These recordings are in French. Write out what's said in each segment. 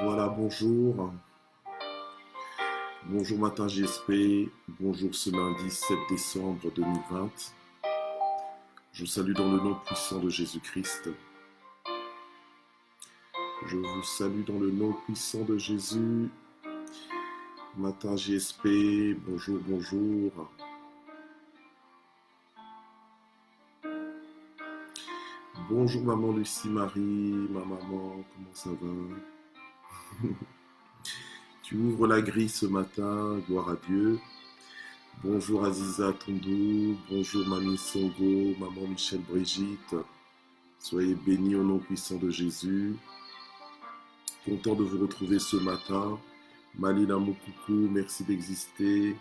Voilà, bonjour. Bonjour Matin JSP. Bonjour ce lundi 7 décembre 2020. Je vous salue dans le nom puissant de Jésus-Christ. Je vous salue dans le nom puissant de Jésus. Matin JSP. Bonjour, bonjour. Bonjour maman Lucie Marie. Ma maman, comment ça va? Tu ouvres la grille ce matin, gloire à Dieu. Bonjour Aziza Tondou, bonjour Mamie Songo, maman Michel Brigitte. Soyez bénis au nom puissant de Jésus. Content de vous retrouver ce matin. Malina Moukoukou, merci d'exister.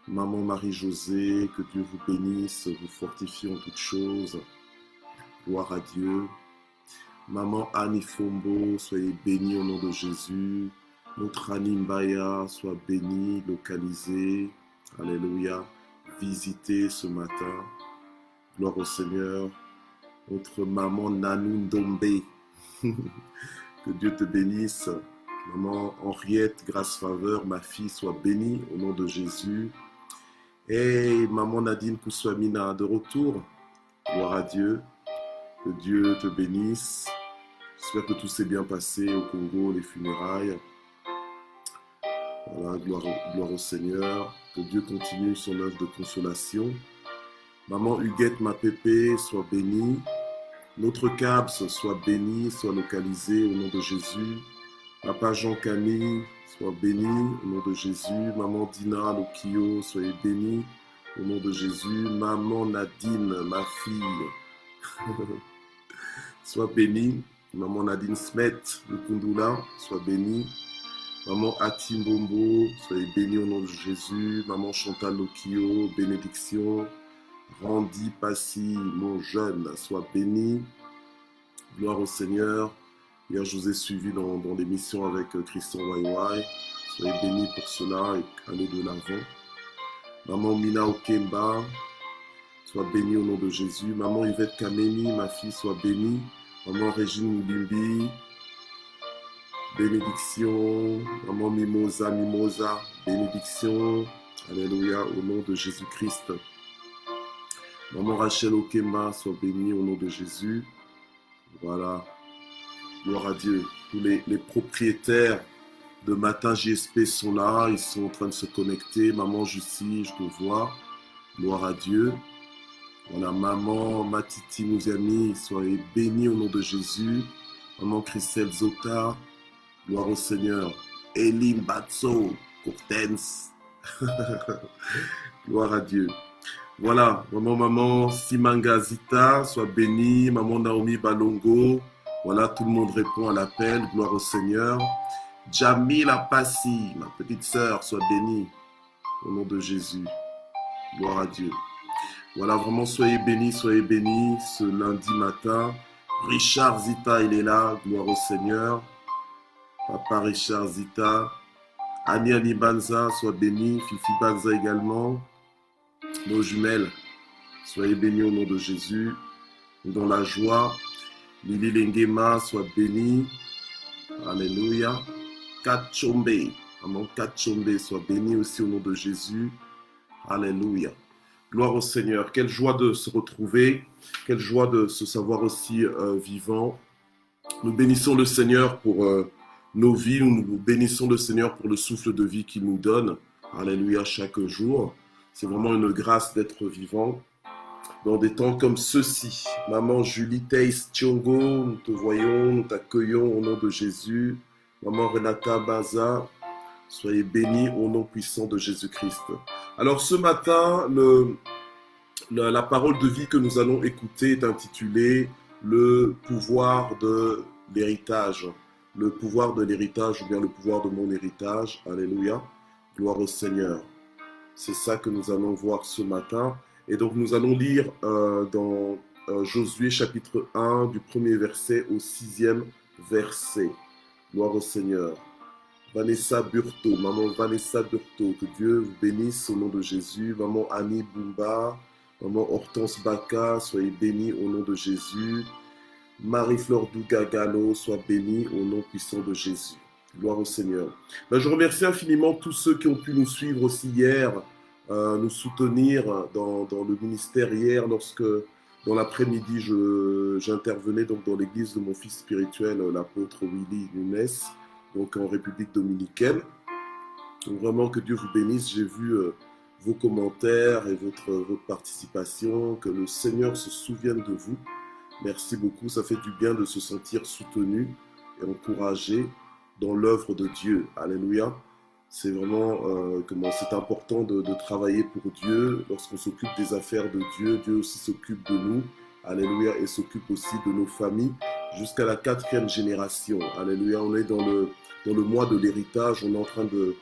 Maman Marie-Josée, que Dieu vous bénisse, vous fortifie en toutes choses. Gloire à Dieu. Maman Annie Fombo, soyez bénis au nom de Jésus. Notre Annie Mbaya, soit bénie, localisée. Alléluia. Visitée ce matin. Gloire au Seigneur. Notre maman Nanou Ndombe. Que Dieu te bénisse. Maman Henriette, grâce faveur, ma fille, soit bénie au nom de Jésus. Et maman Nadine Kouswamina, de retour. Gloire à Dieu. Que Dieu te bénisse. J'espère que tout s'est bien passé au Congo, les funérailles. Voilà, gloire au Seigneur. Que Dieu continue son œuvre de consolation. Maman Huguette, ma pépé, soit bénie. Notre CABS soit béni, soit localisé au nom de Jésus. Papa Jean-Camille, soit béni au nom de Jésus. Maman Dina Lokio, soyez bénie au nom de Jésus. Maman Nadine, ma fille, soit bénie. Maman Nadine Smet, le Kundula, soit bénie. Maman Atimbombo, soyez bénie au nom de Jésus. Maman Chantal Lokio, bénédiction. Randy Passy, mon jeune, soit béni. Gloire au Seigneur. Hier, je vous ai suivi dans l'émission avec Christian YY. Soyez bénis pour cela et allez de l'avant. Maman Mina Okemba, soit bénie au nom de Jésus. Maman Yvette Kameni, ma fille, soit bénie. Maman Régine Moulimbi, bénédiction. Maman Mimosa, bénédiction. Alléluia, au nom de Jésus-Christ. Maman Rachel Okemba, soit bénie au nom de Jésus. Voilà. Gloire à Dieu. Tous les propriétaires de Matin JSP sont là. Ils sont en train de se connecter. Maman Jussie, je te vois. Gloire à Dieu. Voilà. Maman Matiti Mouziami, soyez bénis au nom de Jésus. Maman Christelle Zota. Gloire au Seigneur. Elim Batso, Courtens. Gloire à Dieu. Voilà, maman Simanga Zita, sois bénie. Maman Naomi Balongo, voilà, tout le monde répond à l'appel, gloire au Seigneur. Jamila Passi, ma petite sœur, sois bénie au nom de Jésus. Gloire à Dieu. Voilà, vraiment, soyez bénis ce lundi matin. Richard Zita, il est là, gloire au Seigneur. Papa Richard Zita. Annie Banza, sois bénie. Fifi Banza également. Nos jumelles, soyez bénis au nom de Jésus. Dans la joie, Lili Lengema, soit bénie. Alléluia. Kachombe, maman Kachombe, soit bénie aussi au nom de Jésus. Alléluia. Gloire au Seigneur. Quelle joie de se retrouver. Quelle joie de se savoir aussi vivant. Nous bénissons le Seigneur pour nos vies. Nous bénissons le Seigneur pour le souffle de vie qu'il nous donne. Alléluia, chaque jour. C'est vraiment une grâce d'être vivant dans des temps comme ceux-ci. Maman Julie Teis Thiongo, nous te voyons, nous t'accueillons au nom de Jésus. Maman Renata Baza, soyez bénis au nom puissant de Jésus-Christ. Alors ce matin, la parole de vie que nous allons écouter est intitulée « Le pouvoir de l'héritage ». Le pouvoir de l'héritage ou bien le pouvoir de mon héritage. Alléluia. Gloire au Seigneur. C'est ça que nous allons voir ce matin. Et donc nous allons lire dans Josué chapitre 1 du premier verset au 6e verset. Gloire au Seigneur. Vanessa Burto, maman Vanessa Burto, que Dieu vous bénisse au nom de Jésus. Maman Annie Bumba, maman Hortense Baka, soyez bénis au nom de Jésus. Marie-Flore Douga Gallo, sois bénie au nom puissant de Jésus. Gloire au Seigneur. Ben, je remercie infiniment tous ceux qui ont pu nous suivre aussi hier, nous soutenir dans le ministère hier, lorsque dans l'après-midi, j'intervenais donc dans l'église de mon fils spirituel, l'apôtre Willy Nunes, donc en République dominicaine. Donc vraiment que Dieu vous bénisse. J'ai vu vos commentaires et votre participation, que le Seigneur se souvienne de vous. Merci beaucoup, ça fait du bien de se sentir soutenu et encouragé dans l'œuvre de Dieu. Alléluia. C'est vraiment c'est important de travailler pour Dieu. Lorsqu'on s'occupe des affaires de Dieu, Dieu aussi s'occupe de nous. Alléluia. Et s'occupe aussi de nos familles jusqu'à la 4e génération. Alléluia. On est dans le mois de l'héritage. On est en train de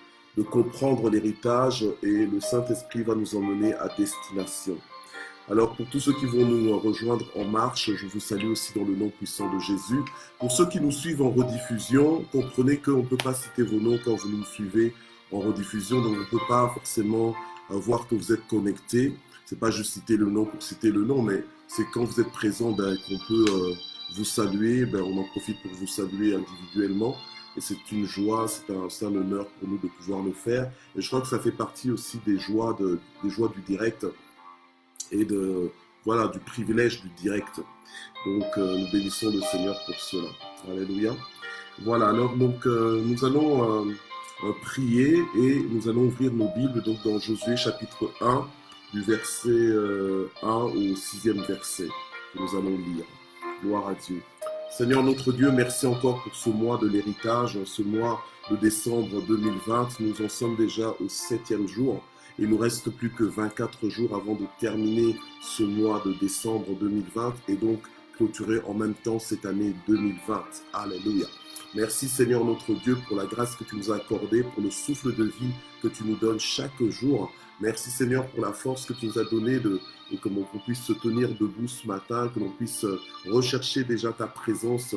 comprendre l'héritage et le Saint-Esprit va nous emmener à destination. Alors, pour tous ceux qui vont nous rejoindre en marche, je vous salue aussi dans le nom puissant de Jésus. Pour ceux qui nous suivent en rediffusion, comprenez qu'on ne peut pas citer vos noms quand vous nous suivez en rediffusion, donc on ne peut pas forcément voir que vous êtes connectés. Ce n'est pas juste citer le nom pour citer le nom, mais c'est quand vous êtes présent qu'on peut vous saluer. On en profite pour vous saluer individuellement. Et c'est une joie, c'est un honneur pour nous de pouvoir le faire. Et je crois que ça fait partie aussi des joies du direct et du privilège du direct. Donc, nous bénissons le Seigneur pour cela. Alléluia. Voilà, alors donc, nous allons prier et nous allons ouvrir nos Bibles donc, dans Josué chapitre 1, du verset 1 au 6e verset que nous allons lire. Gloire à Dieu. Seigneur notre Dieu, merci encore pour ce mois de l'héritage, ce mois de décembre 2020. Nous en sommes déjà au 7e jour. Il nous reste plus que 24 jours avant de terminer ce mois de décembre 2020 et donc clôturer en même temps cette année 2020. Alléluia. Merci Seigneur notre Dieu pour la grâce que tu nous as accordée, pour le souffle de vie que tu nous donnes chaque jour. Merci Seigneur pour la force que tu nous as donnée et qu'on puisse se tenir debout ce matin, que l'on puisse rechercher déjà ta présence,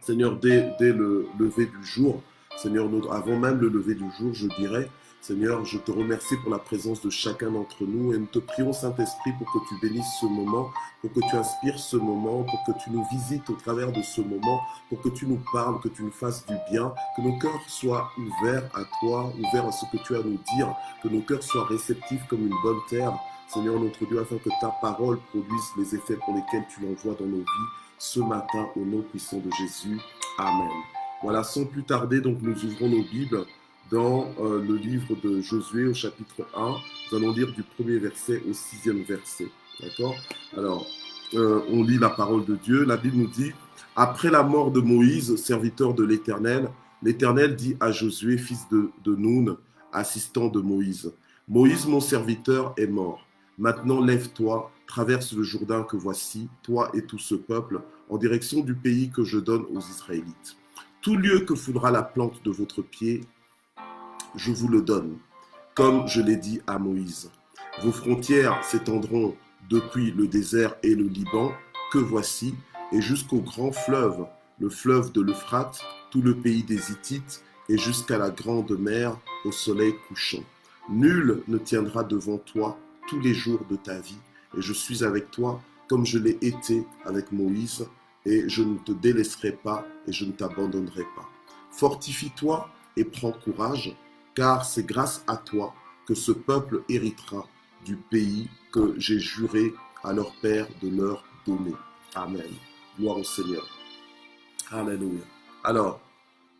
Seigneur, dès le lever du jour. Seigneur, avant même le lever du jour, je dirais. Seigneur, je te remercie pour la présence de chacun d'entre nous et nous te prions, Saint-Esprit, pour que tu bénisses ce moment, pour que tu inspires ce moment, pour que tu nous visites au travers de ce moment, pour que tu nous parles, que tu nous fasses du bien, que nos cœurs soient ouverts à toi, ouverts à ce que tu as à nous dire, que nos cœurs soient réceptifs comme une bonne terre, Seigneur notre Dieu, afin que ta parole produise les effets pour lesquels tu l'envoies dans nos vies ce matin, au nom puissant de Jésus. Amen. Voilà, sans plus tarder, donc nous ouvrons nos Bibles dans le livre de Josué au chapitre 1. Nous allons lire du 1er verset au 6e verset. D'accord? Alors, on lit la parole de Dieu. La Bible nous dit, « Après la mort de Moïse, serviteur de l'Éternel, l'Éternel dit à Josué, fils de Nun, assistant de Moïse, « Moïse, mon serviteur, est mort. Maintenant, lève-toi, traverse le Jourdain que voici, toi et tout ce peuple, en direction du pays que je donne aux Israélites. Tout lieu que foudra la plante de votre pied, je vous le donne, comme je l'ai dit à Moïse. Vos frontières s'étendront depuis le désert et le Liban, que voici, et jusqu'au grand fleuve, le fleuve de l'Euphrate, tout le pays des Hittites, et jusqu'à la grande mer au soleil couchant. Nul ne tiendra devant toi tous les jours de ta vie, et je suis avec toi comme je l'ai été avec Moïse, et je ne te délaisserai pas, et je ne t'abandonnerai pas. Fortifie-toi et prends courage, car c'est grâce à toi que ce peuple héritera du pays que j'ai juré à leur père de leur donner. Amen. Gloire au Seigneur. Alléluia. Alors,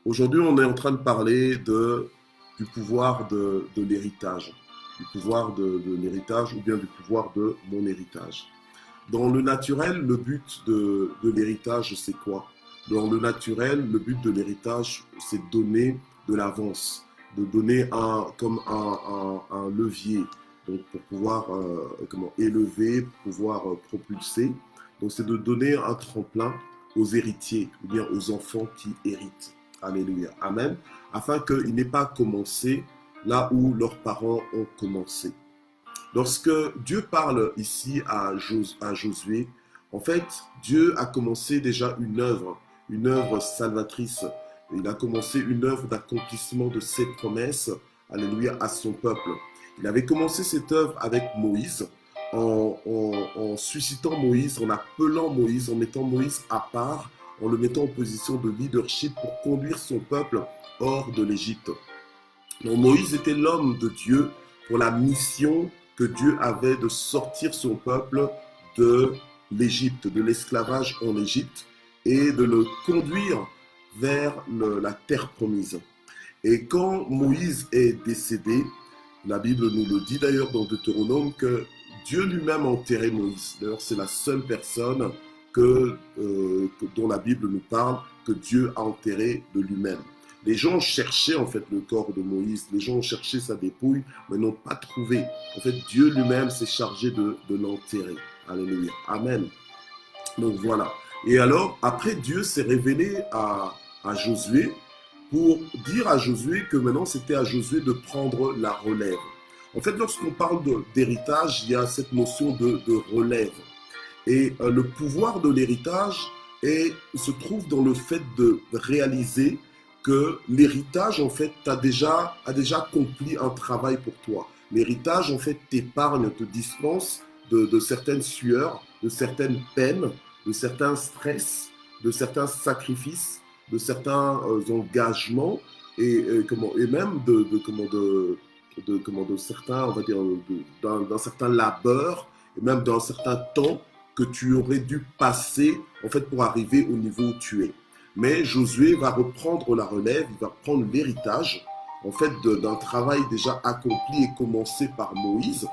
aujourd'hui, on est en train de parler du pouvoir de l'héritage. Du pouvoir de l'héritage ou bien du pouvoir de mon héritage. Dans le naturel, le but de l'héritage, c'est quoi? Dans le naturel, le but de l'héritage, c'est de donner de l'avance, de donner comme un levier, donc pour pouvoir élever, pour pouvoir propulser. Donc c'est de donner un tremplin aux héritiers, ou bien aux enfants qui héritent. Alléluia. Amen. Afin qu'ils n'aient pas commencé là où leurs parents ont commencé. Lorsque Dieu parle ici à Josué, en fait, Dieu a commencé déjà une œuvre salvatrice. Il a commencé une œuvre d'accomplissement de ses promesses, alléluia, à son peuple. Il avait commencé cette œuvre avec Moïse, en suscitant Moïse, en appelant Moïse, en mettant Moïse à part, en le mettant en position de leadership pour conduire son peuple hors de l'Égypte. Donc Moïse était l'homme de Dieu pour la mission que Dieu avait de sortir son peuple de l'Égypte, de l'esclavage en Égypte, et de le conduire vers la terre promise. Et quand Moïse est décédé, la Bible nous le dit d'ailleurs dans Deutéronome que Dieu lui-même a enterré Moïse. D'ailleurs, c'est la seule personne dont la Bible nous parle que Dieu a enterré de lui-même. Les gens cherchaient en fait le corps de Moïse, les gens ont cherché sa dépouille, mais n'ont pas trouvé. En fait, Dieu lui-même s'est chargé de l'enterrer. Alléluia. Amen. Donc voilà. Et alors, après, Dieu s'est révélé à Josué pour dire à Josué que maintenant, c'était à Josué de prendre la relève. En fait, lorsqu'on parle d'héritage, il y a cette notion de relève. Et le pouvoir de l'héritage se trouve dans le fait de réaliser que l'héritage, en fait, a déjà accompli un travail pour toi. L'héritage, en fait, t'épargne, te dispense de certaines sueurs, de certaines peines, de certains stress, de certains sacrifices, de certains engagements et même de certains, on va dire, d'un certain labeur et même d'un certain temps que tu aurais dû passer en fait pour arriver au niveau où tu es. Mais Josué va reprendre la relève, il va prendre l'héritage en fait d'un travail déjà accompli et commencé par Moïse.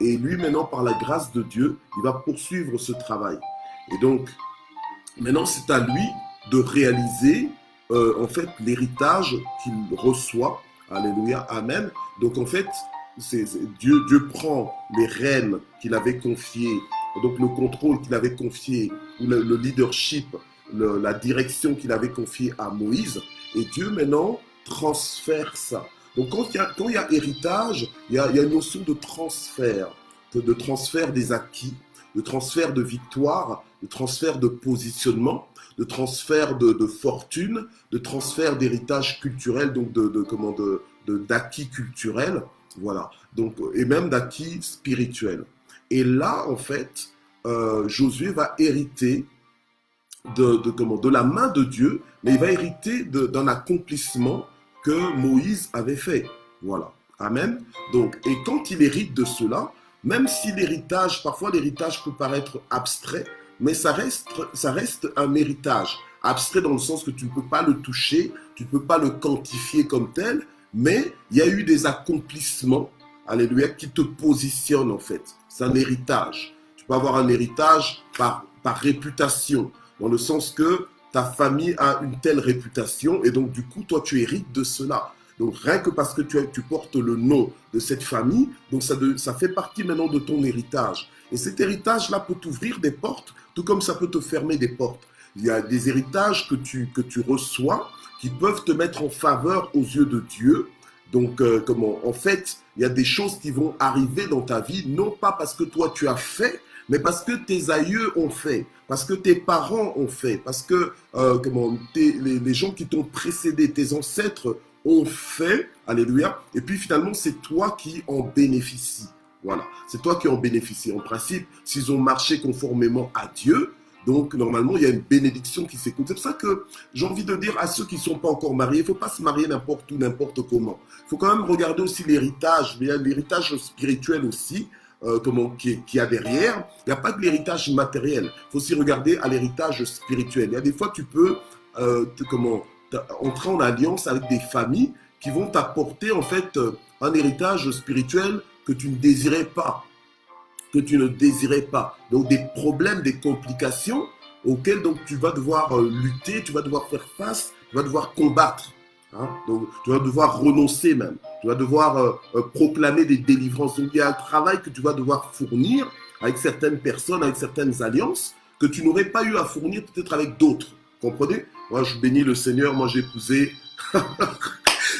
Et lui maintenant, par la grâce de Dieu, il va poursuivre ce travail. Et donc, maintenant, c'est à lui de réaliser en fait l'héritage qu'il reçoit. Alléluia, amen. Donc en fait, Dieu prend les rênes qu'il avait confiées, donc le contrôle qu'il avait confié, ou le leadership, la direction qu'il avait confiée à Moïse, et Dieu maintenant transfère ça. Donc quand il y a héritage, il y a une notion de transfert des acquis, de transfert de victoire, de transfert de positionnement, de transfert de fortune, de transfert d'héritage culturel, donc d'acquis culturels, voilà, donc, et même d'acquis spirituels. Et là, en fait, Josué va hériter de la main de Dieu, mais il va hériter d'un accomplissement que Moïse avait fait. Voilà. Amen. Donc, et quand il hérite de cela, même si l'héritage, parfois l'héritage peut paraître abstrait, mais ça reste un héritage. Abstrait dans le sens que tu ne peux pas le toucher, tu ne peux pas le quantifier comme tel, mais il y a eu des accomplissements, alléluia, qui te positionnent en fait. C'est un héritage. Tu peux avoir un héritage par réputation, dans le sens que ta famille a une telle réputation et donc du coup, toi, tu hérites de cela. Donc rien que parce que tu portes le nom de cette famille, donc ça fait partie maintenant de ton héritage. Et cet héritage-là peut t'ouvrir des portes, tout comme ça peut te fermer des portes. Il y a des héritages que tu reçois qui peuvent te mettre en faveur aux yeux de Dieu. Donc, en fait, il y a des choses qui vont arriver dans ta vie, non pas parce que toi tu as fait, mais parce que tes aïeux ont fait, parce que tes parents ont fait, parce que les gens qui t'ont précédé, tes ancêtres ont fait, alléluia, et puis finalement c'est toi qui en bénéficies. Voilà, c'est toi qui en bénéficies. En principe, s'ils ont marché conformément à Dieu, donc normalement il y a une bénédiction qui s'écoute. C'est pour ça que j'ai envie de dire à ceux qui ne sont pas encore mariés, il ne faut pas se marier n'importe où, n'importe comment. Il faut quand même regarder aussi l'héritage, mais il y a l'héritage spirituel aussi, qu'il y a derrière. Il n'y a pas que l'héritage matériel. Il faut aussi regarder à l'héritage spirituel. Il y a des fois tu peux entrer en alliance avec des familles qui vont t'apporter en fait un héritage spirituel que tu ne désirais pas. Donc des problèmes, des complications auxquelles donc, tu vas devoir lutter, tu vas devoir faire face, tu vas devoir combattre. Hein? Donc tu vas devoir renoncer même. Tu vas devoir proclamer des délivrances. Donc il y a un travail que tu vas devoir fournir avec certaines personnes, avec certaines alliances que tu n'aurais pas eu à fournir peut-être avec d'autres. Comprenez? Moi je bénis le Seigneur, moi j'ai épousé...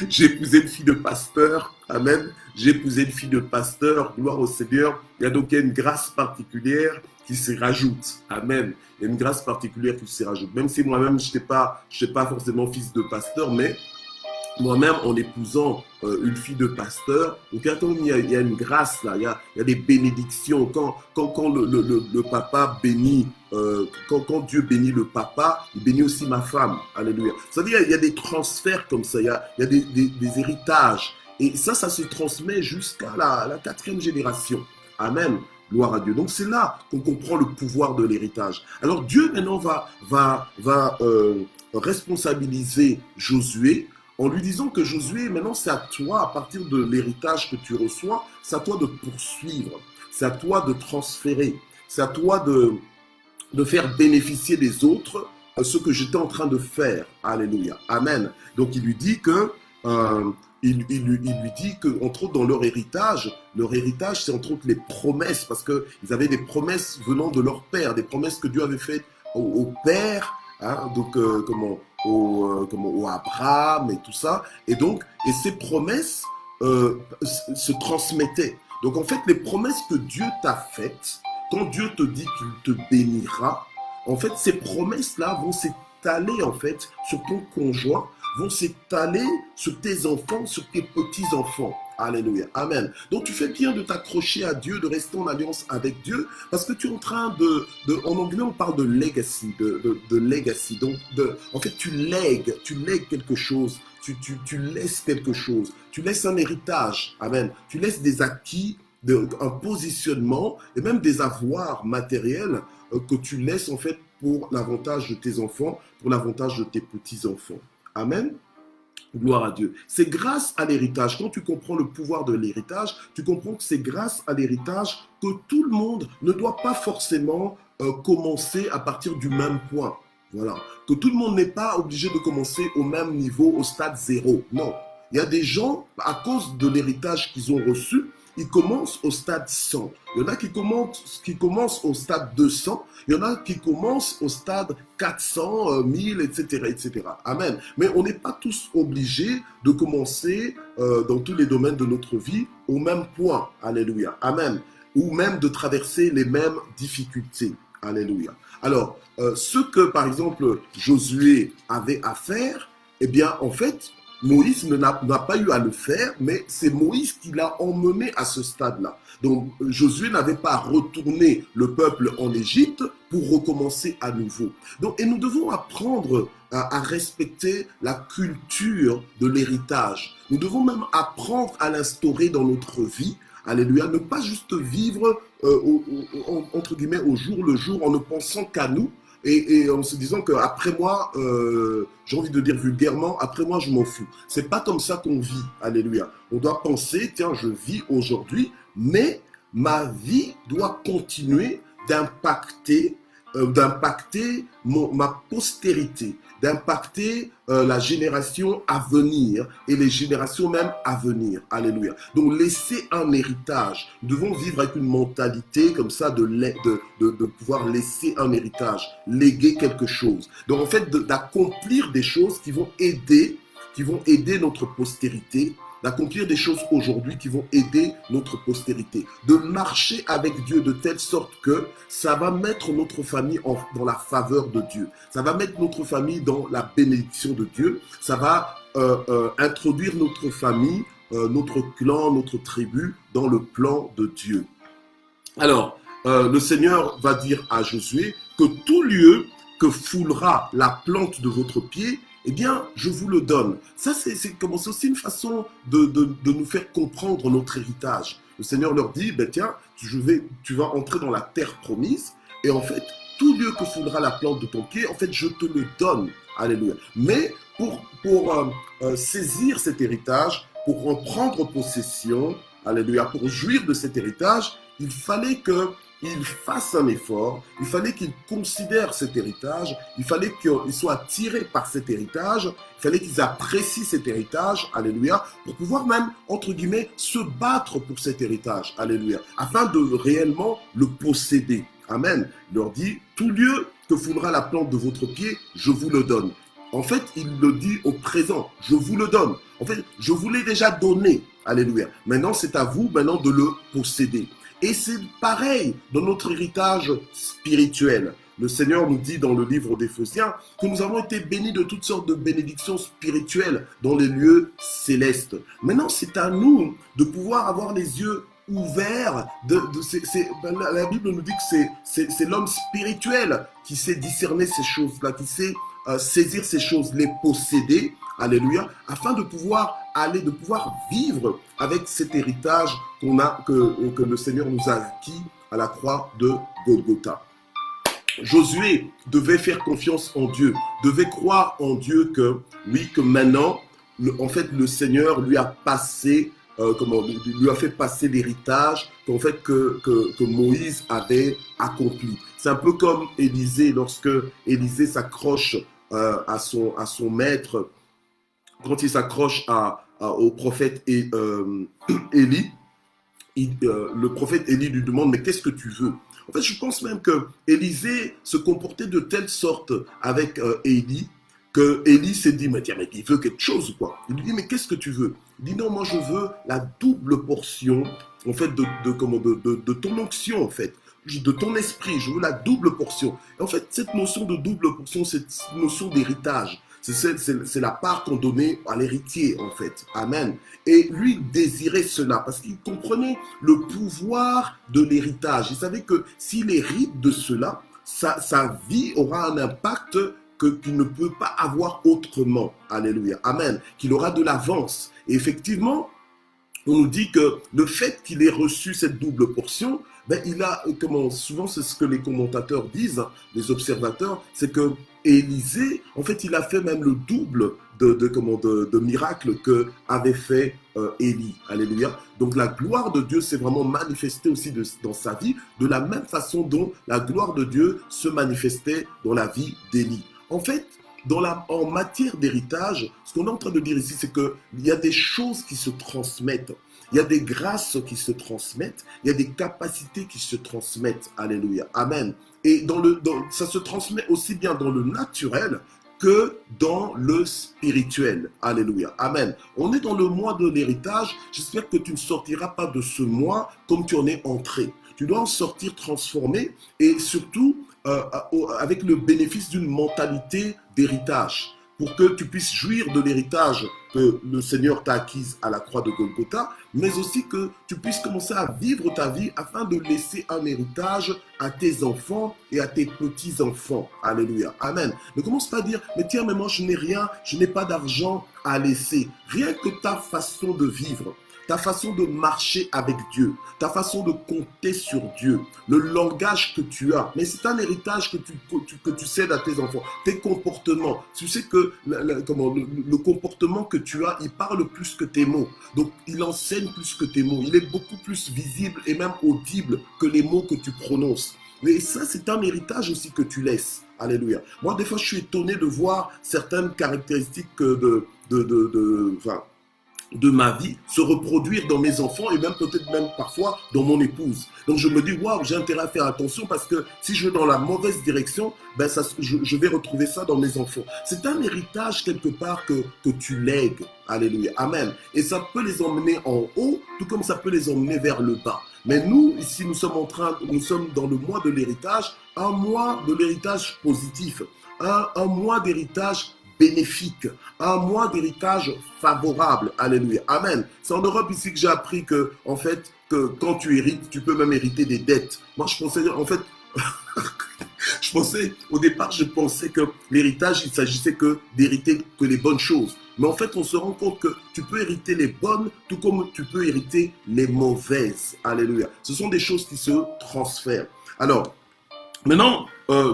J'ai épousé une fille de pasteur, amen. J'ai épousé une fille de pasteur, gloire au Seigneur. Il y a donc une grâce particulière qui s'y rajoute, amen. Il y a une grâce particulière qui s'y rajoute. Même si moi-même, je n'étais pas forcément fils de pasteur, mais moi-même en épousant une fille de pasteur, donc attends, il y a une grâce là, il y a des bénédictions. Quand le papa bénit, quand Dieu bénit le papa, il bénit aussi ma femme. Alléluia. Ça veut dire il y a des transferts comme ça, il y a des héritages. Et ça se transmet jusqu'à la 4e génération. Amen. Gloire à Dieu. Donc c'est là qu'on comprend le pouvoir de l'héritage. Alors Dieu maintenant va responsabiliser Josué en lui disant que Josué, maintenant c'est à toi, à partir de l'héritage que tu reçois, c'est à toi de poursuivre, c'est à toi de transférer, c'est à toi de faire bénéficier les autres ce que j'étais en train de faire. Alléluia. Amen. Donc il lui dit que il lui dit que, entre autres, dans leur héritage, c'est entre autres les promesses, parce qu'ils avaient des promesses venant de leur père, des promesses que Dieu avait faites au père, hein, donc au Abraham et tout ça, et ces promesses se transmettaient. Donc en fait, les promesses que Dieu t'a faites, quand Dieu te dit qu'il te bénira, en fait, ces promesses-là vont s'étaler en fait sur ton conjoint, vont s'étaler sur tes enfants, sur tes petits-enfants. Alléluia. Amen. Donc tu fais bien de t'accrocher à Dieu, de rester en alliance avec Dieu, parce que tu es en train en anglais on parle de legacy, de legacy. Donc en fait tu lègues quelque chose, tu laisses quelque chose, tu laisses un héritage. Amen. Tu laisses des acquis, un positionnement et même des avoirs matériels que tu laisses en fait pour l'avantage de tes enfants, pour l'avantage de tes petits-enfants. Amen. Gloire à Dieu. C'est grâce à l'héritage. Quand tu comprends le pouvoir de l'héritage, tu comprends que c'est grâce à l'héritage que tout le monde ne doit pas forcément commencer à partir du même point. Voilà. Que tout le monde n'est pas obligé de commencer au même niveau, au stade 0. Non. Il y a des gens, à cause de l'héritage qu'ils ont reçu, ils commencent au stade 100. Il y en a qui commencent au stade 200. Il y en a qui commencent au stade 400, 1000, etc., etc. Amen. Mais on n'est pas tous obligés de commencer dans tous les domaines de notre vie au même point. Alléluia. Amen. Ou même de traverser les mêmes difficultés. Alléluia. Alors, ce que, par exemple, Josué avait à faire, eh bien, en fait, Moïse n'a pas eu à le faire, mais c'est Moïse qui l'a emmené à ce stade-là. Donc Josué n'avait pas retourné le peuple en Égypte pour recommencer à nouveau. Donc, et nous devons apprendre à respecter la culture de l'héritage. Nous devons même apprendre à l'instaurer dans notre vie. Alléluia, ne pas juste vivre entre guillemets au jour le jour en ne pensant qu'à nous, et en se disant qu'après moi, j'ai envie de dire vulgairement, après moi je m'en fous. C'est pas comme ça qu'on vit, alléluia. On doit penser, tiens, je vis aujourd'hui, mais ma vie doit continuer d'impacter ma postérité, d'impacter la génération à venir et les générations même à venir. Alléluia. Donc laisser un héritage. Nous devons vivre avec une mentalité comme ça de pouvoir laisser un héritage, léguer quelque chose. Donc en fait d'accomplir des choses qui vont aider notre postérité, d'accomplir des choses aujourd'hui qui vont aider notre postérité, de marcher avec Dieu de telle sorte que ça va mettre notre famille dans la faveur de Dieu, ça va mettre notre famille dans la bénédiction de Dieu, ça va introduire notre famille, notre clan, notre tribu dans le plan de Dieu. Alors, le Seigneur va dire à Josué que tout lieu que foulera la plante de votre pied, eh bien, je vous le donne. Ça, c'est aussi une façon de nous faire comprendre notre héritage. Le Seigneur leur dit, ben tiens, tu vas entrer dans la terre promise, et en fait, tout lieu que foulera la plante de ton pied, en fait, je te le donne. Alléluia. Mais pour saisir cet héritage, pour en prendre possession, alléluia, pour jouir de cet héritage, il fallait qu'il fasse un effort, il fallait qu'il considère cet héritage, il fallait qu'ils soient attirés par cet héritage, il fallait qu'ils apprécient cet héritage, alléluia, pour pouvoir même, entre guillemets, se battre pour cet héritage, alléluia, afin de réellement le posséder. Amen. Il leur dit, tout lieu que foulera la plante de votre pied, je vous le donne. En fait, il le dit au présent, je vous le donne. En fait, je vous l'ai déjà donné, alléluia. Maintenant, c'est à vous maintenant de le posséder. Et c'est pareil dans notre héritage spirituel. Le Seigneur nous dit dans le livre d'Éphésiens que nous avons été bénis de toutes sortes de bénédictions spirituelles dans les lieux célestes. Maintenant, c'est à nous de pouvoir avoir les yeux ouverts. La Bible nous dit que c'est l'homme spirituel qui sait discerner ces choses-là, qui sait saisir ces choses, les posséder, alléluia, afin de pouvoir de pouvoir vivre avec cet héritage que le Seigneur nous a acquis à la croix de Golgotha. Josué devait faire confiance en Dieu, devait croire en Dieu que maintenant, le Seigneur lui a passé, lui a fait passer l'héritage que Moïse avait accompli. C'est un peu comme Élisée, lorsque Élisée s'accroche à son maître, quand il s'accroche au prophète Élie, le prophète Élie lui demande « Mais qu'est-ce que tu veux ?» En fait, je pense même que Élisée se comportait de telle sorte avec Élie que Élie s'est dit, mais tiens, mais il veut quelque chose, quoi. Il lui dit, mais qu'est-ce que tu veux? Il dit, non, moi je veux la double portion, en fait, de ton onction, en fait, de ton esprit, je veux la double portion. Et en fait, cette notion de double portion, cette notion d'héritage, c'est la part qu'on donnait à l'héritier, en fait. Amen. Et lui désirait cela parce qu'il comprenait le pouvoir de l'héritage. Il savait que s'il hérite de cela, sa vie aura un impact qu'il ne peut pas avoir autrement. Alléluia. Amen. Qu'il aura de l'avance. Et effectivement, on nous dit que le fait qu'il ait reçu cette double portion, il a, souvent c'est ce que les commentateurs disent, les observateurs, c'est que Élisée, en fait, il a fait même le double de miracles que avait fait Élie. Alléluia. Donc la gloire de Dieu s'est vraiment manifestée aussi dans sa vie, de la même façon dont la gloire de Dieu se manifestait dans la vie d'Élie. En fait, en matière d'héritage, ce qu'on est en train de dire ici, c'est qu'il y a des choses qui se transmettent. Il y a des grâces qui se transmettent. Il y a des capacités qui se transmettent. Alléluia. Amen. Et ça se transmet aussi bien dans le naturel que dans le spirituel. Alléluia. Amen. On est dans le mois de l'héritage. J'espère que tu ne sortiras pas de ce mois comme tu en es entré. Tu dois en sortir transformé et surtout avec le bénéfice d'une mentalité d'héritage, pour que tu puisses jouir de l'héritage que le Seigneur t'a acquise à la croix de Golgotha, mais aussi que tu puisses commencer à vivre ta vie afin de laisser un héritage à tes enfants et à tes petits-enfants. Alléluia. Amen. Ne commence pas à dire, mais tiens, mais moi je n'ai rien, je n'ai pas d'argent à laisser. Rien que ta façon de vivre, ta façon de marcher avec Dieu, ta façon de compter sur Dieu, le langage que tu as. Mais c'est un héritage que tu cèdes à tes enfants, tes comportements. Tu sais que le comportement que tu as, il parle plus que tes mots. Donc, il enseigne plus que tes mots. Il est beaucoup plus visible et même audible que les mots que tu prononces. Mais ça, c'est un héritage aussi que tu laisses. Alléluia. Moi, des fois, je suis étonné de voir certaines caractéristiques de ma vie se reproduire dans mes enfants et même peut-être même parfois dans mon épouse. Donc je me dis, waouh, j'ai intérêt à faire attention parce que si je vais dans la mauvaise direction, je vais retrouver ça dans mes enfants. C'est un héritage quelque part que tu lègues. Alléluia. Amen. Et ça peut les emmener en haut, tout comme ça peut les emmener vers le bas. Mais nous, ici, nous sommes dans le mois de l'héritage, un mois de l'héritage positif, un mois d'héritage bénéfique, un mois d'héritage favorable. Alléluia. Amen. C'est en Europe ici que j'ai appris que, en fait, que quand tu hérites, tu peux même hériter des dettes. Moi, je pensais, en fait, au départ, je pensais que l'héritage, il s'agissait que d'hériter que les bonnes choses. Mais en fait, on se rend compte que tu peux hériter les bonnes, tout comme tu peux hériter les mauvaises. Alléluia. Ce sont des choses qui se transfèrent. Alors, maintenant,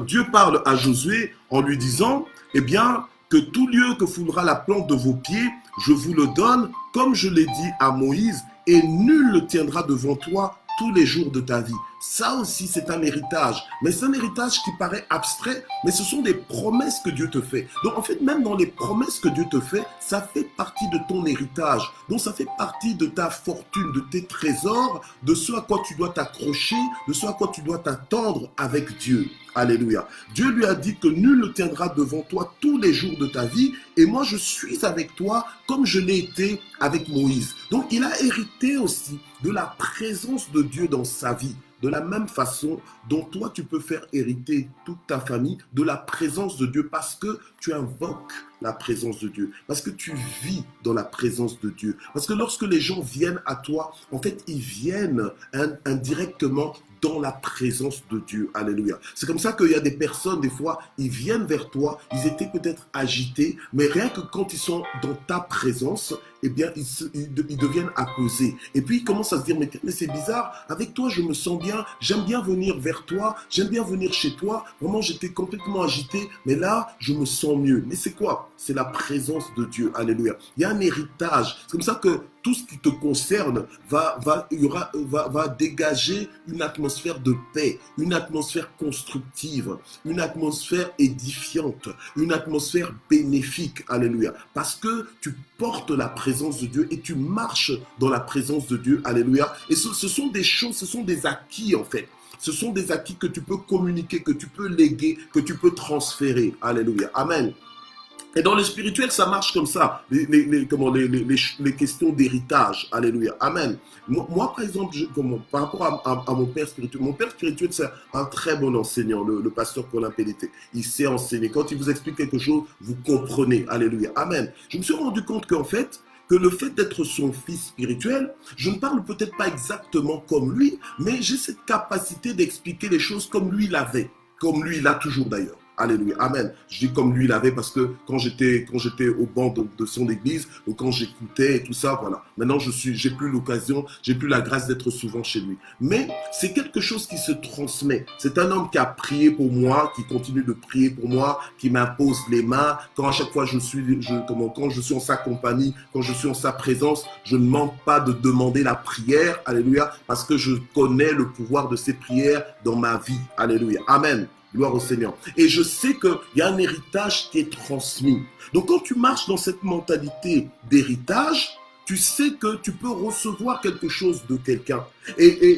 Dieu parle à Josué en lui disant, eh bien, que tout lieu que foulera la plante de vos pieds, je vous le donne, comme je l'ai dit à Moïse, et nul ne tiendra devant toi tous les jours de ta vie. Ça aussi, c'est un héritage. Mais c'est un héritage qui paraît abstrait, mais ce sont des promesses que Dieu te fait. Donc, en fait, même dans les promesses que Dieu te fait, ça fait partie de ton héritage. Donc, ça fait partie de ta fortune, de tes trésors, de ce à quoi tu dois t'accrocher, de ce à quoi tu dois t'attendre avec Dieu. Alléluia. Dieu lui a dit que nul ne tiendra devant toi tous les jours de ta vie, et moi je suis avec toi comme je l'ai été avec Moïse. Donc il a hérité aussi de la présence de Dieu dans sa vie, de la même façon dont toi tu peux faire hériter toute ta famille de la présence de Dieu, parce que tu invoques la présence de Dieu, parce que tu vis dans la présence de Dieu, parce que lorsque les gens viennent à toi, en fait ils viennent indirectement dans la présence de Dieu. Alléluia. C'est comme ça qu'il y a des personnes, des fois, ils viennent vers toi, ils étaient peut-être agités, mais rien que quand ils sont dans ta présence, eh bien, ils deviennent apaisés. Et puis, ils commencent à se dire, mais c'est bizarre, avec toi, je me sens bien, j'aime bien venir vers toi, j'aime bien venir chez toi. Vraiment, j'étais complètement agité, mais là, je me sens mieux. Mais c'est quoi? C'est la présence de Dieu. Alléluia. Il y a un héritage. C'est comme ça que tout ce qui te concerne va dégager une atmosphère de paix, une atmosphère constructive, une atmosphère édifiante, une atmosphère bénéfique. Alléluia. Parce que tu portes la présence de Dieu et tu marches dans la présence de Dieu. Alléluia. Et ce sont des choses, ce sont des acquis en fait. Ce sont des acquis que tu peux communiquer, que tu peux léguer, que tu peux transférer. Alléluia. Amen. Et dans le spirituel, ça marche comme ça, les questions d'héritage. Alléluia. Amen. Moi par exemple, par rapport à mon père spirituel, c'est un très bon enseignant, le pasteur Colin Pelleté. Il sait enseigner. Quand il vous explique quelque chose, vous comprenez. Alléluia. Amen. Je me suis rendu compte qu'en fait, que le fait d'être son fils spirituel, je ne parle peut-être pas exactement comme lui, mais j'ai cette capacité d'expliquer les choses comme lui l'avait, comme lui l'a toujours d'ailleurs. Alléluia, amen. Je dis comme lui l'avait parce que quand j'étais au banc de son église, ou quand j'écoutais et tout ça, voilà. Maintenant, j'ai plus l'occasion, j'ai plus la grâce d'être souvent chez lui. Mais c'est quelque chose qui se transmet. C'est un homme qui a prié pour moi, qui continue de prier pour moi, qui m'impose les mains. Quand à chaque fois quand je suis en sa compagnie, quand je suis en sa présence, je ne manque pas de demander la prière. Alléluia, parce que je connais le pouvoir de ces prières dans ma vie. Alléluia, amen. Gloire au Seigneur. Et je sais qu'il y a un héritage qui est transmis. Donc quand tu marches dans cette mentalité d'héritage, tu sais que tu peux recevoir quelque chose de quelqu'un. Et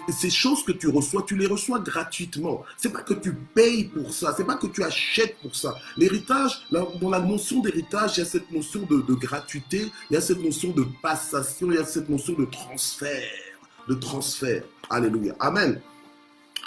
ces choses que tu reçois, tu les reçois gratuitement. C'est pas que tu payes pour ça, c'est pas que tu achètes pour ça. L'héritage, dans la notion d'héritage, il y a cette notion de gratuité, il y a cette notion de passation, il y a cette notion de transfert. Alléluia. Amen.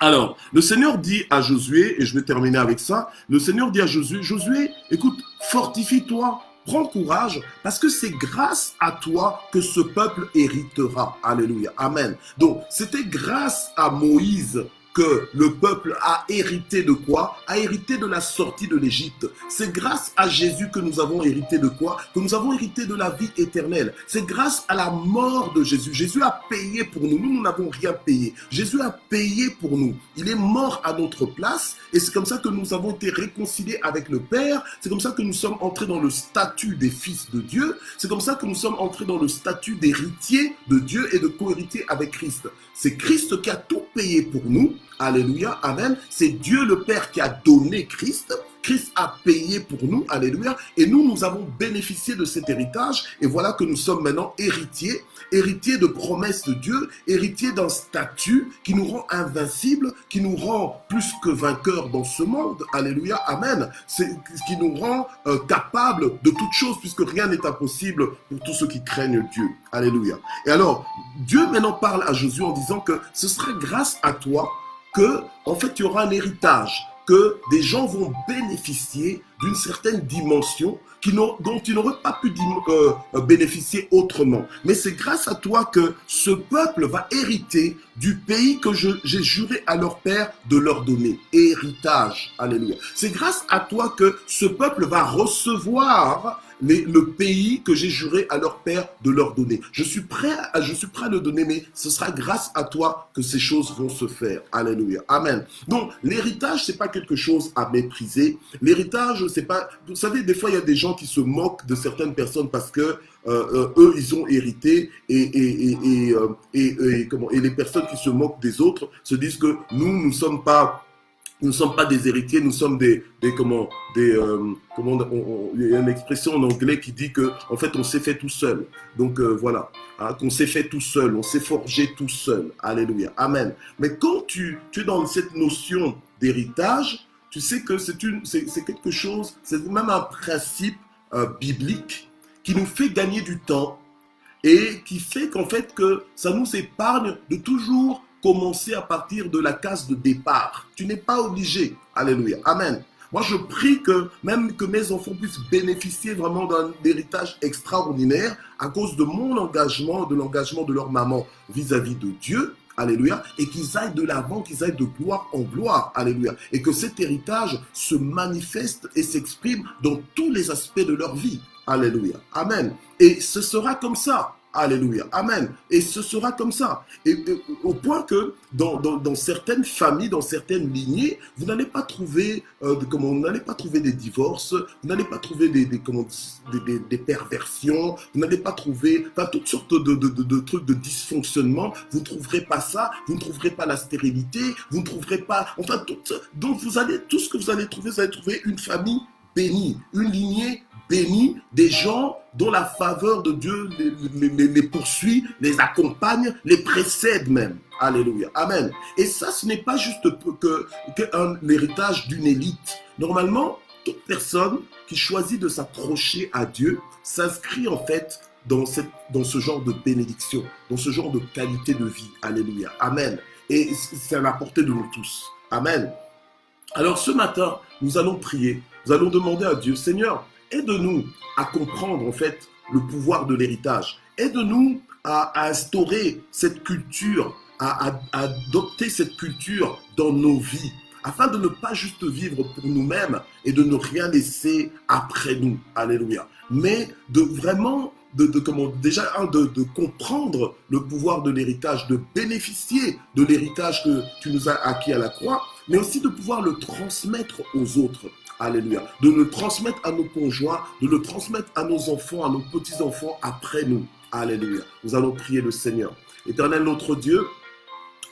Alors, le Seigneur dit à Josué, et je vais terminer avec ça, le Seigneur dit à Josué, Josué, écoute, fortifie-toi, prends courage, parce que c'est grâce à toi que ce peuple héritera. Alléluia, amen. Donc, c'était grâce à Moïse que le peuple a hérité de quoi? A hérité de la sortie de l'Égypte. C'est grâce à Jésus que nous avons hérité de quoi? Que nous avons hérité de la vie éternelle. C'est grâce à la mort de Jésus. Jésus a payé pour nous. Nous n'avons rien payé. Jésus a payé pour nous. Il est mort à notre place et c'est comme ça que nous avons été réconciliés avec le Père. C'est comme ça que nous sommes entrés dans le statut des fils de Dieu. C'est comme ça que nous sommes entrés dans le statut d'héritier de Dieu et de co-héritier avec Christ. C'est Christ qui a tout payé pour nous. Alléluia, amen. C'est Dieu le Père qui a donné Christ. Christ a payé pour nous, alléluia. Et nous avons bénéficié de cet héritage. Et voilà que nous sommes maintenant héritiers de promesses de Dieu, héritiers d'un statut qui nous rend invincibles, qui nous rend plus que vainqueurs dans ce monde. Alléluia, amen. C'est ce qui nous rend capables de toutes choses, puisque rien n'est impossible pour tous ceux qui craignent Dieu. Alléluia. Et alors, Dieu maintenant parle à Josué en disant que ce sera grâce à toi que, en fait, tu auras un héritage, que des gens vont bénéficier d'une certaine dimension dont ils n'auraient pas pu bénéficier autrement. Mais c'est grâce à toi que ce peuple va hériter du pays que j'ai juré à leur père de leur donner. Héritage. Alléluia. C'est grâce à toi que ce peuple va recevoir le pays que j'ai juré à leur père de leur donner. Je suis prêt à le donner, mais ce sera grâce à toi que ces choses vont se faire. Alléluia. Amen. Donc, l'héritage, c'est pas quelque chose à mépriser. L'héritage, c'est pas... Vous savez, des fois, il y a des gens qui se moquent de certaines personnes parce que eux, ils ont hérité et les personnes qui se moquent des autres se disent que nous ne sommes pas des héritiers, nous sommes il y a une expression en anglais qui dit que, en fait, on s'est fait tout seul. Donc, voilà, hein, qu'on s'est fait tout seul, on s'est forgé tout seul. Alléluia. Amen. Mais quand tu es dans cette notion d'héritage, tu sais que c'est quelque chose, c'est même un principe biblique qui nous fait gagner du temps et qui fait qu'en fait que ça nous épargne de toujours commencer à partir de la case de départ. Tu n'es pas obligé. Alléluia. Amen. Moi, je prie que même que mes enfants puissent bénéficier vraiment d'un héritage extraordinaire à cause de mon engagement, de l'engagement de leur maman vis-à-vis de Dieu. Alléluia. Et qu'ils aillent de l'avant, qu'ils aillent de gloire en gloire. Alléluia. Et que cet héritage se manifeste et s'exprime dans tous les aspects de leur vie. Alléluia. Amen. Et ce sera comme ça. Alléluia. Amen. Et ce sera comme ça. Et au point que dans certaines familles, dans certaines lignées, vous n'allez pas trouver vous n'allez pas trouver des divorces, vous n'allez pas trouver des perversions, vous n'allez pas trouver toutes sortes de trucs de dysfonctionnement. Vous ne trouverez pas ça, vous ne trouverez pas la stérilité, vous ne trouverez pas... Enfin, donc tout ce que vous allez trouver une famille bénie, une lignée bénis des gens dont la faveur de Dieu les poursuit, les accompagne, les précède même. Alléluia. Amen. Et ça, ce n'est pas juste l'héritage d'une élite. Normalement, toute personne qui choisit de s'approcher à Dieu s'inscrit en fait dans ce genre de bénédiction, dans ce genre de qualité de vie. Alléluia. Amen. Et c'est à la portée de nous tous. Amen. Alors ce matin, nous allons prier. Nous allons demander à Dieu, Seigneur, aide-nous à comprendre en fait le pouvoir de l'héritage. Aide-nous à instaurer cette culture, à adopter cette culture dans nos vies, afin de ne pas juste vivre pour nous-mêmes et de ne rien laisser après nous. Alléluia. Mais de vraiment, de comprendre le pouvoir de l'héritage, de bénéficier de l'héritage que tu nous as acquis à la croix, mais aussi de pouvoir le transmettre aux autres. Alléluia. De le transmettre à nos conjoints, de le transmettre à nos enfants, à nos petits-enfants après nous. Alléluia. Nous allons prier le Seigneur. Éternel notre Dieu,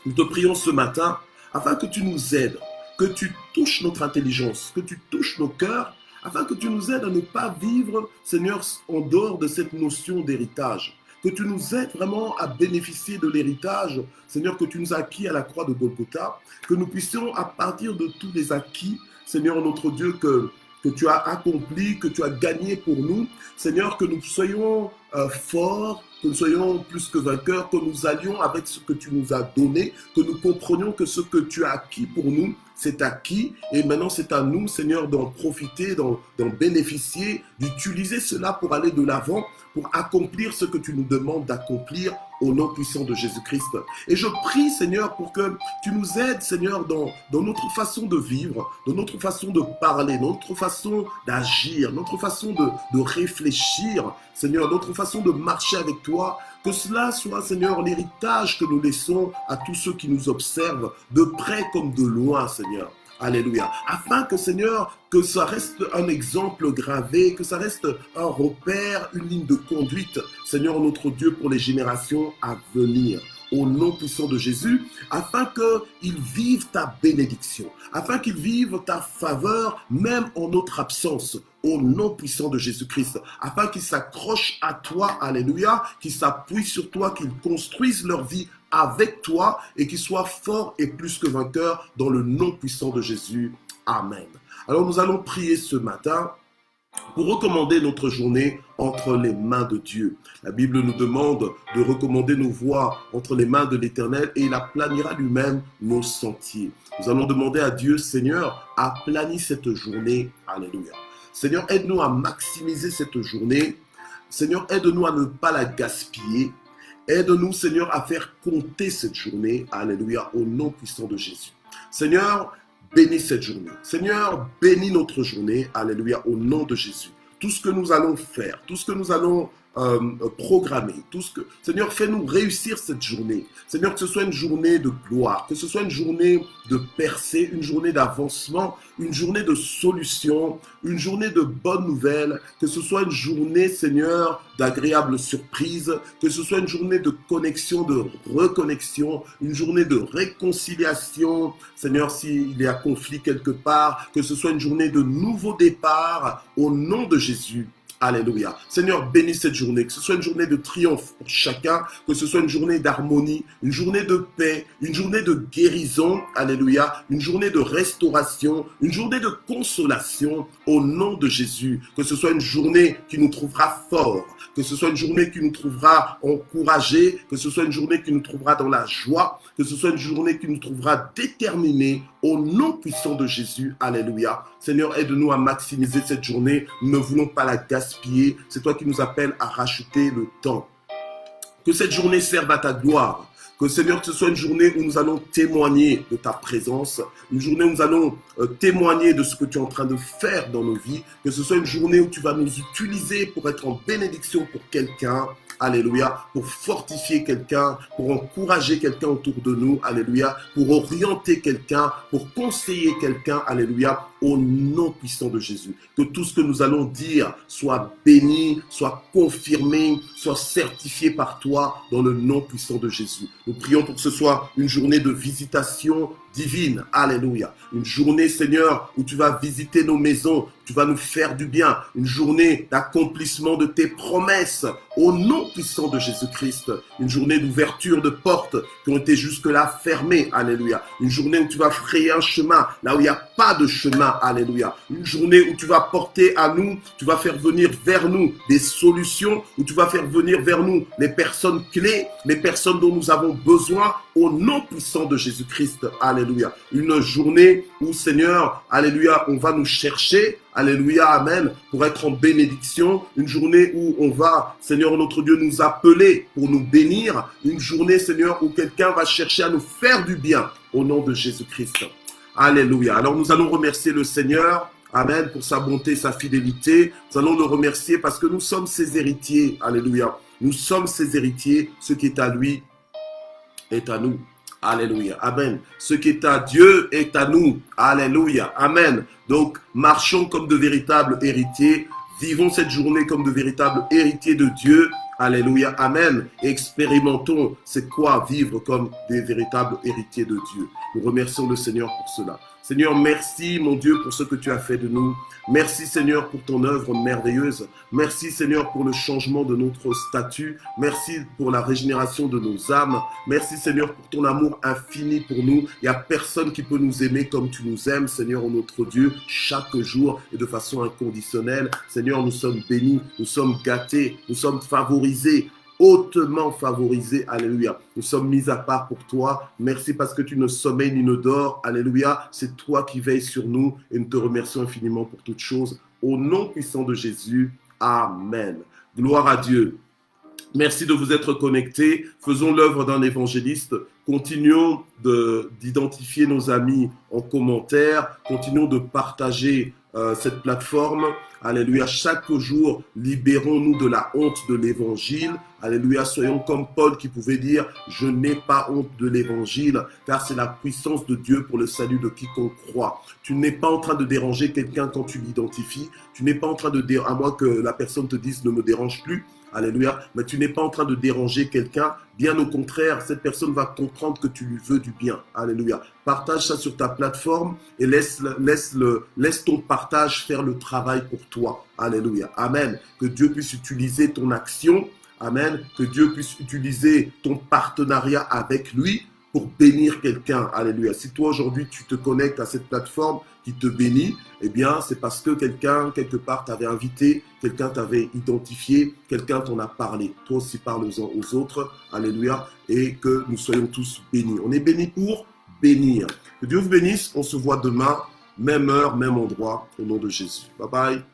nous te prions ce matin afin que tu nous aides, que tu touches notre intelligence, que tu touches nos cœurs, afin que tu nous aides à ne pas vivre, Seigneur, en dehors de cette notion d'héritage. Que tu nous aides vraiment à bénéficier de l'héritage, Seigneur, que tu nous as acquis à la croix de Golgotha, que nous puissions, à partir de tous les acquis, Seigneur notre Dieu, que tu as accompli, que tu as gagné pour nous. Seigneur, que nous soyons forts, que nous soyons plus que vainqueurs, que nous allions avec ce que tu nous as donné, que nous comprenions que ce que tu as acquis pour nous, c'est acquis. Et maintenant, c'est à nous, Seigneur, d'en profiter, d'en bénéficier, d'utiliser cela pour aller de l'avant, pour accomplir ce que tu nous demandes d'accomplir au nom puissant de Jésus-Christ. Et je prie, Seigneur, pour que tu nous aides, Seigneur, dans notre façon de vivre, dans notre façon de parler, dans notre façon d'agir, notre façon de réfléchir, Seigneur, notre façon de marcher avec toi. Que cela soit, Seigneur, l'héritage que nous laissons à tous ceux qui nous observent, de près comme de loin, Seigneur. Alléluia. Afin que, Seigneur, que ça reste un exemple gravé, que ça reste un repère, une ligne de conduite, Seigneur notre Dieu, pour les générations à venir. Au nom puissant de Jésus, afin qu'ils vivent ta bénédiction, afin qu'ils vivent ta faveur, même en notre absence, au nom puissant de Jésus-Christ, afin qu'ils s'accrochent à toi, alléluia, qu'ils s'appuient sur toi, qu'ils construisent leur vie avec toi et qu'ils soient forts et plus que vainqueurs dans le nom puissant de Jésus. Amen. Alors nous allons prier ce matin pour recommander notre journée entre les mains de Dieu. La Bible nous demande de recommander nos voies entre les mains de l'Éternel et il aplanira lui-même nos sentiers. Nous allons demander à Dieu, Seigneur, aplanis cette journée. Alléluia. Seigneur, aide-nous à maximiser cette journée. Seigneur, aide-nous à ne pas la gaspiller. Aide-nous, Seigneur, à faire compter cette journée. Alléluia, au nom puissant de Jésus. Seigneur, bénis cette journée. Seigneur, bénis notre journée. Alléluia, au nom de Jésus. tout ce que nous allons faire, tout ce que nous allons programmer, Seigneur, fais-nous réussir cette journée. Seigneur, que ce soit une journée de gloire, que ce soit une journée de percée, une journée d'avancement, une journée de solution, une journée de bonnes nouvelles, que ce soit une journée, Seigneur, d'agréables surprises, que ce soit une journée de connexion, de reconnexion, une journée de réconciliation, Seigneur, s'il y a conflit quelque part, que ce soit une journée de nouveau départ, au nom de Jésus. Alléluia. Seigneur, bénis cette journée, que ce soit une journée de triomphe pour chacun, que ce soit une journée d'harmonie, une journée de paix, une journée de guérison, alléluia, une journée de restauration, une journée de consolation au nom de Jésus, que ce soit une journée qui nous trouvera forts, que ce soit une journée qui nous trouvera encouragés, que ce soit une journée qui nous trouvera dans la joie, que ce soit une journée qui nous trouvera déterminés au nom puissant de Jésus, alléluia. Seigneur, aide-nous à maximiser cette journée, nous ne voulons pas la gaspiller, c'est toi qui nous appelles à racheter le temps. Que cette journée serve à ta gloire. Que Seigneur, que ce soit une journée où nous allons témoigner de ta présence, une journée où nous allons témoigner de ce que tu es en train de faire dans nos vies, que ce soit une journée où tu vas nous utiliser pour être en bénédiction pour quelqu'un, alléluia, pour fortifier quelqu'un, pour encourager quelqu'un autour de nous, alléluia, pour orienter quelqu'un, pour conseiller quelqu'un, alléluia, au nom puissant de Jésus. Que tout ce que nous allons dire soit béni, soit confirmé, soit certifié par toi dans le nom puissant de Jésus. Nous prions pour que ce soit une journée de visitation divine, alléluia. Une journée, Seigneur, où tu vas visiter nos maisons, tu vas nous faire du bien. Une journée d'accomplissement de tes promesses au nom puissant de Jésus-Christ. Une journée d'ouverture de portes qui ont été jusque-là fermées, alléluia. Une journée où tu vas frayer un chemin là où il n'y a pas de chemin, alléluia. Une journée où tu vas porter à nous, tu vas faire venir vers nous des solutions, où tu vas faire venir vers nous les personnes clés, les personnes dont nous avons besoin au nom puissant de Jésus-Christ, alléluia. Une journée où, Seigneur, alléluia, on va nous chercher, alléluia, amen, pour être en bénédiction. Une journée où on va, Seigneur, notre Dieu, nous appeler pour nous bénir. Une journée, Seigneur, où quelqu'un va chercher à nous faire du bien au nom de Jésus-Christ. Alléluia. Alors nous allons remercier le Seigneur, amen, pour sa bonté, sa fidélité. Nous allons le remercier parce que nous sommes ses héritiers. Alléluia. Nous sommes ses héritiers. Ce qui est à lui est à nous. Alléluia. Amen. Ce qui est à Dieu est à nous. Alléluia. Amen. Donc, marchons comme de véritables héritiers. Vivons cette journée comme de véritables héritiers de Dieu. Alléluia. Amen. Expérimentons c'est quoi vivre comme des véritables héritiers de Dieu. Nous remercions le Seigneur pour cela. Seigneur, merci mon Dieu pour ce que tu as fait de nous. Merci Seigneur pour ton œuvre merveilleuse. Merci Seigneur pour le changement de notre statut. Merci pour la régénération de nos âmes. Merci Seigneur pour ton amour infini pour nous. Il n'y a personne qui peut nous aimer comme tu nous aimes, Seigneur, notre Dieu, chaque jour et de façon inconditionnelle. Seigneur, nous sommes bénis, nous sommes gâtés, nous sommes favorisés. Hautement favorisés, alléluia. Nous sommes mis à part pour toi. Merci parce que tu ne sommeilles ni ne dors, alléluia. C'est toi qui veilles sur nous et nous te remercions infiniment pour toutes choses. Au nom puissant de Jésus, amen. Gloire à Dieu. Merci de vous être connectés. Faisons l'œuvre d'un évangéliste. Continuons d'identifier nos amis en commentaire. Continuons de partager cette plateforme. Alléluia. Chaque jour, libérons-nous de la honte de l'évangile. Alléluia. Soyons comme Paul qui pouvait dire « Je n'ai pas honte de l'évangile, car c'est la puissance de Dieu pour le salut de quiconque croit. » Tu n'es pas en train de déranger quelqu'un quand tu l'identifies. Tu n'es pas en train de déranger, à moins que la personne te dise « Ne me dérange plus ». Alléluia. Mais tu n'es pas en train de déranger quelqu'un. Bien au contraire, cette personne va comprendre que tu lui veux du bien. Alléluia. Partage ça sur ta plateforme et laisse ton partage faire le travail pour toi. Alléluia. Amen. Que Dieu puisse utiliser ton action. Amen. Que Dieu puisse utiliser ton partenariat avec lui pour bénir quelqu'un. Alléluia. Si toi aujourd'hui tu te connectes à cette plateforme qui te bénit, eh bien c'est parce que quelqu'un quelque part t'avait invité, quelqu'un t'avait identifié, quelqu'un t'en a parlé. Toi aussi parle-en aux autres. Alléluia. Et que nous soyons tous bénis. On est bénis pour bénir. Que Dieu vous bénisse. On se voit demain, même heure, même endroit, au nom de Jésus. Bye bye.